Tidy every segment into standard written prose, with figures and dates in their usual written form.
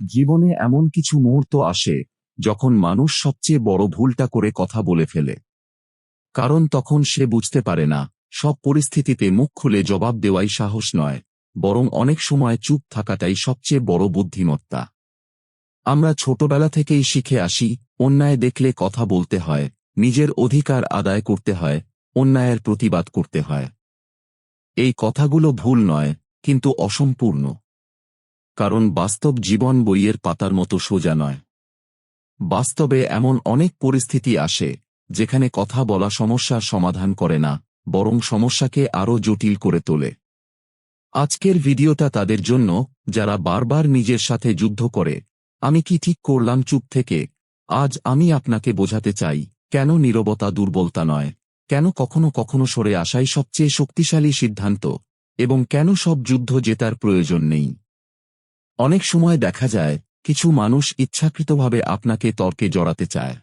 জীবনে এমন কিছু মুহূর্ত আসে যখন মানুষ সবচেয়ে বড় ভুলটা করে কথা বলে ফেলে। কারণ তখন সে বুঝতে পারে না, সব পরিস্থিতিতে মুখ খুলে জবাব দেওয়াই সাহস নয়, বরং অনেক সময় চুপ থাকাটাই সবচেয়ে বড় বুদ্ধিমত্তা। আমরা ছোটবেলা থেকেই শিখে আসি, অন্যায় দেখলে কথা বলতে হয়, নিজের অধিকার আদায় করতে হয়, অন্যায়ের প্রতিবাদ করতে হয়। এই কথাগুলো ভুল নয়, কিন্তু অসম্পূর্ণ। কারণ বাস্তব জীবন বইয়ের পাতার মতো সোজা নয়। বাস্তবে এমন অনেক পরিস্থিতি আসে যেখানে কথা বলা সমস্যার সমাধান করে না, বরং সমস্যাকে আরও জটিল করে তোলে। আজকের ভিডিওটা তাদের জন্য যারা বারবার নিজের সাথে যুদ্ধ করে, আমি কি ঠিক করলাম চুপ থেকে। আজ আমি আপনাকে বোঝাতে চাই, কেন নীরবতা দুর্বলতা নয়, কেন কখনো কখনো সরে আসাই সবচেয়ে শক্তিশালী সিদ্ধান্ত, এবং কেন সব যুদ্ধ জেতার প্রয়োজন নেই। অনেক সময় দেখা যায়, কিছু মানুষ ইচ্ছাকৃতভাবে আপনাকে তর্কে জড়াতে চায়।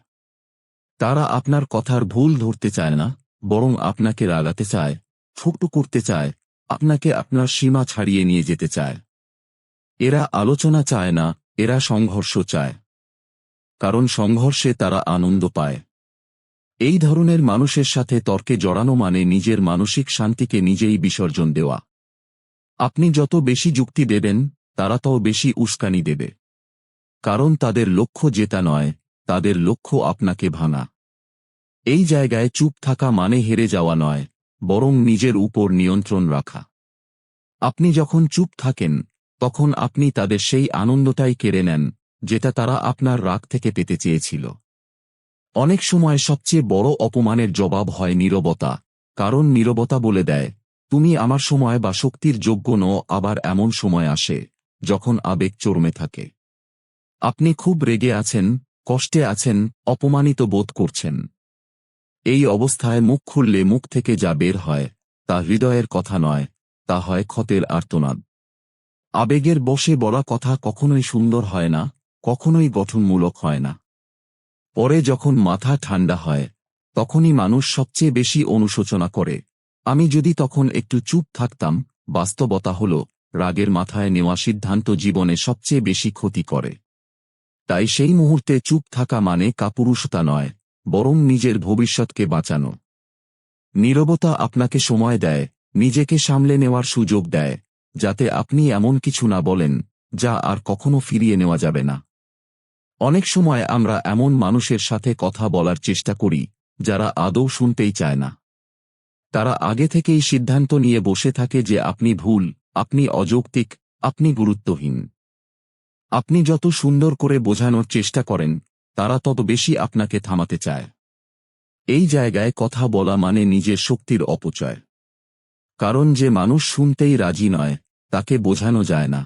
তারা আপনার কথার ভুল ধরতে চায় না, বরং আপনাকে রাগাতে চায়, ছোট করতে চায়, আপনাকে আপনার সীমা ছাড়িয়ে নিয়ে যেতে চায়। এরা আলোচনা চায় না, এরা সংঘর্ষ চায়। কারণ সংঘর্ষে তারা আনন্দ পায়। এই ধরনের মানুষের সাথে তর্কে জড়ানো মানে নিজের মানসিক শান্তিকে নিজেই বিসর্জন দেওয়া। আপনি যত বেশি যুক্তি দেবেন, তারা তত বেশি উস্কানি দেবে। কারণ তাদের লক্ষ্য জেতা নয়, তাদের লক্ষ্য আপনাকে ভাঙা। এই জায়গায় চুপ থাকা মানে হেরে যাওয়া নয়, বরং নিজের উপর নিয়ন্ত্রণ রাখা। আপনি যখন চুপ থাকেন, তখন আপনি তাদের সেই আনন্দটাই কেড়ে নেন, যেটা তারা আপনার রাগ থেকে পেতে চেয়েছিল। অনেক সময় সবচেয়ে বড় অপমানের জবাব হয় নীরবতা। কারণ নীরবতা বলে দেয়, তুমি আমার সময় বা শক্তির যোগ্য নও। আবার এমন সময় আসে যখন আবেগ চরমে থাকে। আপনি খুব রেগে আছেন, কষ্টে আছেন, অপমানিত বোধ করছেন। এই অবস্থায় মুখ খুললে মুখ থেকে যা বের হয়, তা হৃদয়ের কথা নয়, তা হয় ক্ষতের আর্তনাদ। আবেগের বশে বলা কথা কখনোই সুন্দর হয় না, কখনোই গঠনমূলক হয় না। পরে যখন মাথা ঠান্ডা হয়, তখনই মানুষ সবচেয়ে বেশি অনুশোচনা করে, আমি যদি তখন একটু চুপ থাকতাম। বাস্তবতা হল, রাগের মাথায় নেওয়া সিদ্ধান্ত জীবনে সবচেয়ে বেশি ক্ষতি করে। তাই সেই মুহূর্তে চুপ থাকা মানে কাপুরুষতা নয়, বরং নিজের ভবিষ্যৎকে বাঁচানো। নীরবতা আপনাকে সময় দেয়, নিজেকে সামলে নেওয়ার সুযোগ দেয়, যাতে আপনি এমন কিছু না বলেন যা আর কখনো ফিরিয়ে নেওয়া যাবে না। অনেক সময় আমরা এমন মানুষের সাথে কথা বলার চেষ্টা করি, যারা আদৌ শুনতেই চায় না। তারা আগে থেকেই সিদ্ধান্ত নিয়ে বসে থাকে যে আপনি ভুল, আপনি অযৌক্তিক, আপনি গুরুত্বহীন। আপনি যত সুন্দর করে বোঝানোর চেষ্টা করেন, তারা তত বেশি আপনাকে থামাতে চায়। এই জায়গায় কথা বলা মানে নিজের শক্তির অপচয়। কারণ যে মানুষ শুনতেই রাজি নয়, তাকে বোঝানো যায় না।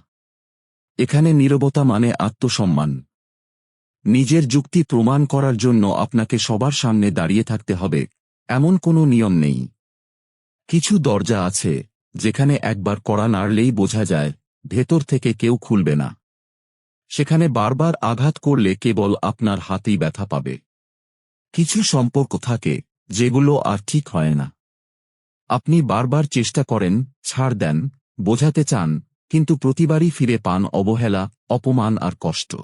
এখানে নীরবতা মানে আত্মসম্মান। নিজের যুক্তি প্রমাণ করার জন্য আপনাকে সবার সামনে দাঁড়িয়ে থাকতে হবে, এমন কোনো নিয়ম নেই। কিছু দরজা আছে যেখানে একবার কড়া নাড়লেই বোঝা যায়, ভেতর থেকে কেউ খুলবে না। সেখানে বারবার আঘাত করলে কেবল আপনার হাতেই ব্যথা পাবে। কিছু সম্পর্ক থাকে যেগুলো আর ঠিক হয় না। আপনি বারবার চেষ্টা করেন, ছাড় দেন, বোঝাতে চান, কিন্তু প্রতিবারই ফিরে পান অবহেলা, অপমান আর কষ্ট।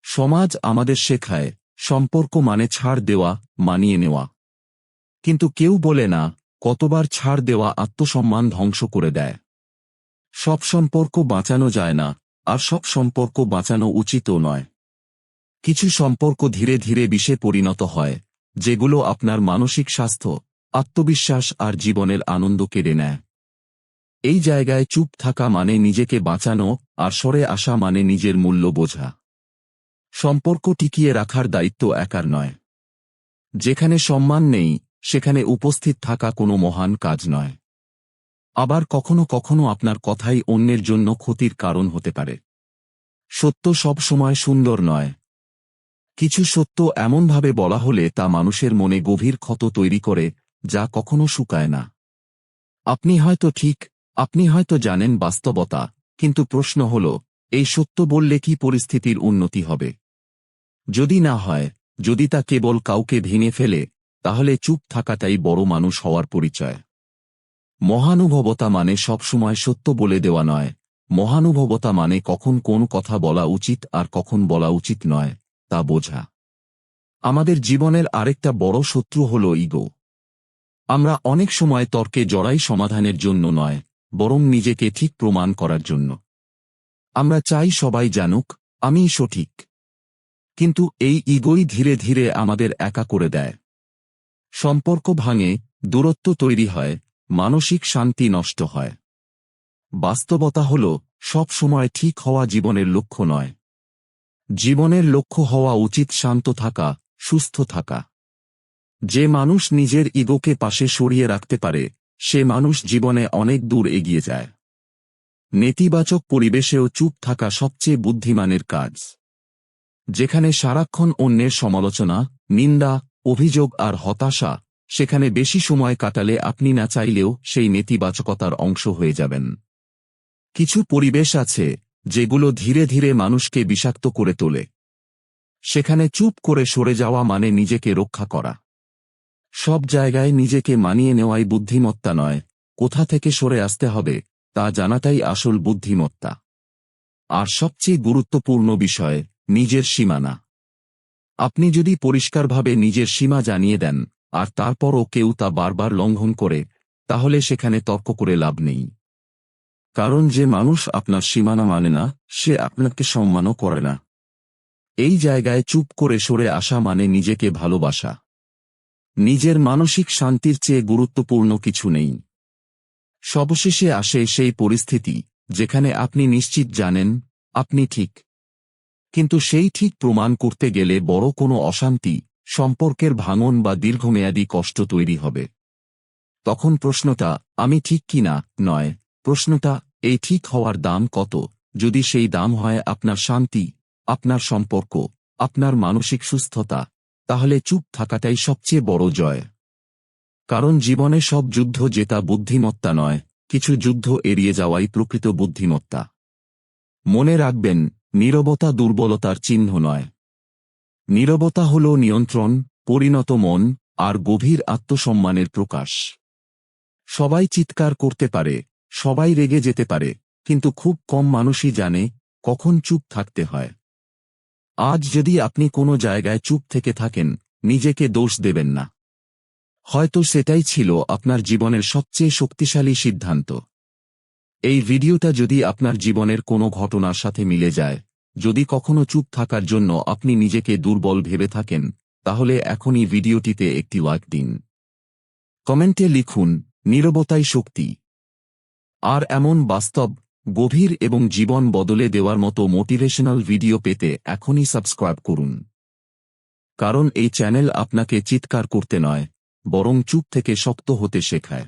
সমাজ আমাদের শেখায়, সম্পর্ক মানে ছাড় দেওয়া, মানিয়ে নেওয়া। কিন্তু কেউ বলে না, কতবার ছাড় দেওয়া আত্মসম্মান ধ্বংস করে দেয়। সব সম্পর্ক বাঁচানো যায় না, আর সব সম্পর্ক বাঁচানো উচিতও নয়। কিছু সম্পর্ক ধীরে ধীরে বিষে পরিণত হয়, যেগুলো আপনার মানসিক স্বাস্থ্য, আত্মবিশ্বাস আর জীবনের আনন্দ কেড়ে নেয়। এই জায়গায় চুপ থাকা মানে নিজেকে বাঁচানো, আর সরে আসা মানে নিজের মূল্য বোঝা। সম্পর্ক টিকিয়ে রাখার দায়িত্ব একার নয়। যেখানে সম্মান নেই, সেখানে উপস্থিত থাকা কোনো মহান কাজ নয়। আবার কখনো কখনো আপনার কথাই অন্যের জন্য ক্ষতির কারণ হতে পারে। সত্য সব সময় সুন্দর নয়। কিছু সত্য এমনভাবে বলা হলে তা মানুষের মনে গভীর ক্ষত তৈরি করে, যা কখনো শুকায় না। আপনি হয়তো ঠিক, আপনি হয়তো জানেন বাস্তবতা, কিন্তু প্রশ্ন হল, এই সত্য বললে কি পরিস্থিতির উন্নতি হবে? যদি না হয়, যদি তা কেবল কাউকে ভেঙে ফেলে, তাহলে চুপ থাকাটাই বড় মানুষ হওয়ার পরিচয়। মহানুভবতা মানে সবসময় সত্য বলে দেওয়া নয়, মহানুভবতা মানে কখন কোন কথা বলা উচিত আর কখন বলা উচিত নয় তা বোঝা। আমাদের জীবনের আরেকটা বড় শত্রু হল ইগো। আমরা অনেক সময় তর্কে জড়াই সমাধানের জন্য নয়, বরং নিজেকে ঠিক প্রমাণ করার জন্য। আমরা চাই সবাই জানুক আমিই সঠিক। কিন্তু এই ইগোই ধীরে ধীরে আমাদের একা করে দেয়। সম্পর্ক ভাঙে, দূরত্ব তৈরি হয়, মানসিক শান্তি নষ্ট হয়। বাস্তবতা হল, সব সময় ঠিক হওয়া জীবনের লক্ষ্য নয়। জীবনের লক্ষ্য হওয়া উচিত শান্ত থাকা, সুস্থ থাকা। যে মানুষ নিজের ইগোকে পাশে সরিয়ে রাখতে পারে, সে মানুষ জীবনে অনেক দূর এগিয়ে যায়। নেতিবাচক পরিবেশেও চুপ থাকা সবচেয়ে বুদ্ধিমানের কাজ। যেখানে সারাক্ষণ অন্যের সমালোচনা, নিন্দা, অভিযোগ আর হতাশা, সেখানে বেশি সময় কাটালে আপনি না চাইলেও সেই নেতিবাচকতার অংশ হয়ে যাবেন। কিছু পরিবেশ আছে যেগুলো ধীরে ধীরে মানুষকে বিষাক্ত করে তোলে। সেখানে চুপ করে সরে যাওয়া মানে নিজেকে রক্ষা করা। সব জায়গায় নিজেকে মানিয়ে নেওয়াই বুদ্ধিমত্তা নয়, কোথা থেকে সরে আসতে হবে তা জানাটাই আসল বুদ্ধিমত্তা। আর সবচেয়ে গুরুত্বপূর্ণ বিষয়, নিজের সীমানা। আপনি যদি পরিষ্কারভাবে নিজের সীমা জানিয়ে দেন, আর তারপরও কেউ তা বারবার লঙ্ঘন করে, তাহলে সেখানে তর্ক করে লাভ নেই। কারণ যে মানুষ আপনার সীমানা মানে না, সে আপনাকে সম্মানও করে না। এই জায়গায় চুপ করে সরে আসা মানে নিজেকে ভালোবাসা। নিজের মানসিক শান্তির চেয়ে গুরুত্বপূর্ণ কিছু নেই। সবশেষে আসে সেই পরিস্থিতি যেখানে আপনি নিশ্চিত জানেন আপনি ঠিক, কিন্তু সেই ঠিক প্রমাণ করতে গেলে বড় কোনো অশান্তি, সম্পর্কের ভাঙন বা দীর্ঘমেয়াদী কষ্ট তৈরি হবে। তখন প্রশ্নটা আমি ঠিক কিনা নয়, প্রশ্নটা এই ঠিক হওয়ার দাম কত। যদি সেই দাম হয় আপনার শান্তি, আপনার সম্পর্ক, আপনার মানসিক সুস্থতা, তাহলে চুপ থাকাটাই সবচেয়ে বড় জয়। কারণ জীবনে সব যুদ্ধ জেতা বুদ্ধিমত্তা নয়, কিছু যুদ্ধ এড়িয়ে যাওয়াই প্রকৃত বুদ্ধিমত্তা। মনে রাখবেন, নীরবতা দুর্বলতার চিহ্ন নয়। নীরবতা হল নিয়ন্ত্রণ, পরিণত মন আর গভীর আত্মসম্মানের প্রকাশ। সবাই চিৎকার করতে পারে, সবাই রেগে যেতে পারে, কিন্তু খুব কম মানুষই জানে কখন চুপ থাকতে হয়। আজ যদি আপনি কোনো জায়গায় চুপ থেকে থাকেন, নিজেকে দোষ দেবেন না। হয়তো সেটাই ছিল আপনার জীবনের সবচেয়ে শক্তিশালী সিদ্ধান্ত। এই ভিডিওটা যদি আপনার জীবনের কোনো ঘটনার সাথে মিলে যায়, যদি কখনো চুপ থাকার জন্য আপনি নিজেকে দুর্বল ভেবে থাকেন, তাহলে এখনই ভিডিওটিতে একটি লাইক দিন। কমেন্টে লিখুন, নীরবতাই শক্তি। আর এমন বাস্তব, গভীর এবং জীবন বদলে দেওয়ার মতো মোটিভেশনাল ভিডিও পেতে এখনই সাবস্ক্রাইব করুন। কারণ এই চ্যানেল আপনাকে চিৎকার করতে নয়, বরং চুপ থেকে শক্ত হতে শেখায়।